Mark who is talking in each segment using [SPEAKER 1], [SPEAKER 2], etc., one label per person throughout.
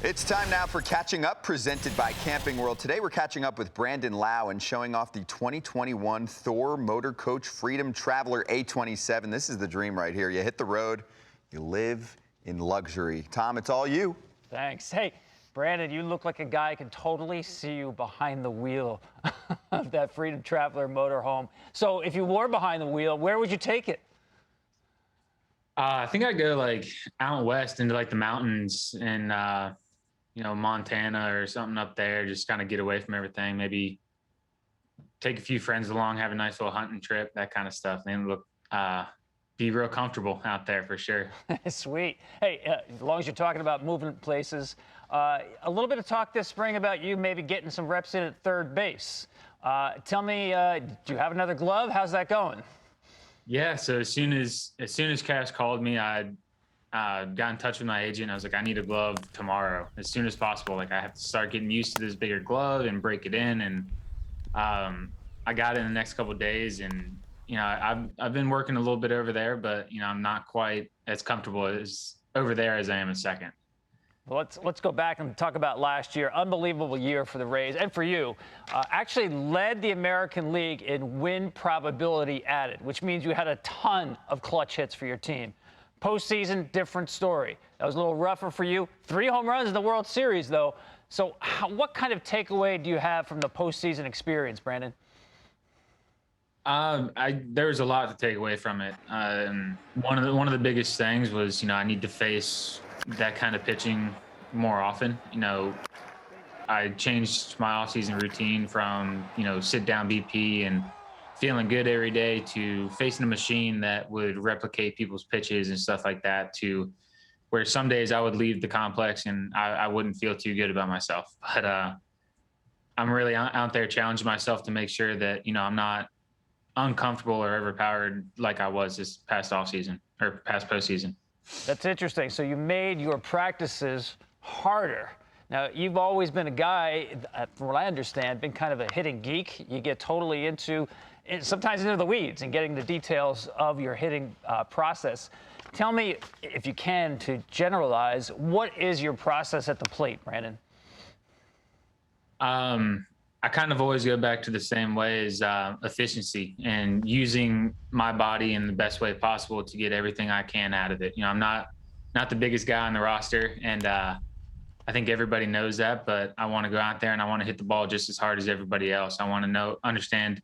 [SPEAKER 1] It's time now for Catching Up, presented by Camping World. Today we're catching up with Brandon Lowe and showing off the 2021 Thor Motor Coach Freedom Traveler A27. This is the dream right here. You hit the road, you live in luxury. Tom, it's all you.
[SPEAKER 2] Thanks. Hey, Brandon, you look like a guy I can totally see you behind the wheel of that Freedom Traveler motorhome. So if you were behind the wheel, where would you take it?
[SPEAKER 3] I think I'd go like out west into like the mountains in Montana or something up there, just kind of get away from everything. Maybe take a few friends along, have a nice little hunting trip, that kind of stuff. And look, be real comfortable out there for sure.
[SPEAKER 2] Sweet. Hey, as long as you're talking about moving places, a little bit of talk this spring about you maybe getting some reps in at third base. Tell me, do you have another glove? How's that going?
[SPEAKER 3] Yeah. So as soon as Cash called me, I got in touch with my agent. I was like, I need a glove tomorrow, as soon as possible. Like I have to start getting used to this bigger glove and break it in. And I got it in the next couple of days. And I've been working a little bit over there, but I'm not quite as comfortable as over there as I am in second.
[SPEAKER 2] Well, let's go back and talk about last year. Unbelievable year for the Rays and for you. Actually led the American League in win probability added, which means you had a ton of clutch hits for your team. Postseason, different story. That was a little rougher for you. 3 home runs in the World Series, though. So what kind of takeaway do you have from the postseason experience, Brandon?
[SPEAKER 3] There was a lot to take away from it. One of the biggest things was, I need to face that kind of pitching more often. I changed my offseason routine from, sit down BP and feeling good every day to facing a machine that would replicate people's pitches and stuff like that, to where some days I would leave the complex and I wouldn't feel too good about myself. But I'm really out there challenging myself to make sure that, I'm not uncomfortable or overpowered like I was this past offseason or past postseason.
[SPEAKER 2] That's interesting. So you made your practices harder. Now, you've always been a guy, from what I understand, been kind of a hitting geek. You get totally sometimes into the weeds and getting the details of your hitting process. Tell me, if you can, to generalize, what is your process at the plate, Brandon?
[SPEAKER 3] I kind of always go back to the same way as efficiency and using my body in the best way possible to get everything I can out of it. I'm not the biggest guy on the roster, and I think everybody knows that, but I want to go out there and I want to hit the ball just as hard as everybody else. I want to understand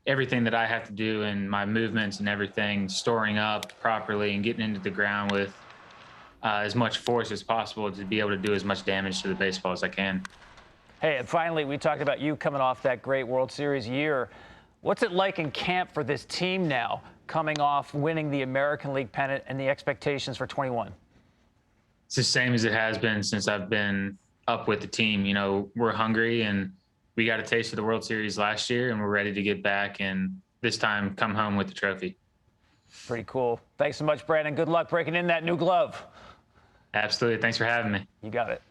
[SPEAKER 3] everything that I have to do and my movements and everything, storing up properly and getting into the ground with as much force as possible to be able to do as much damage to the baseball as I can.
[SPEAKER 2] Hey, and finally, we talked about you coming off that great World Series year. What's it like in camp for this team now, coming off winning the American League pennant and the expectations for 21?
[SPEAKER 3] It's the same as it has been since I've been up with the team. We're hungry and we got a taste of the World Series last year and we're ready to get back and this time come home with the trophy.
[SPEAKER 2] Pretty cool. Thanks so much, Brandon. Good luck breaking in that new glove.
[SPEAKER 3] Absolutely. Thanks for having me.
[SPEAKER 2] You got it.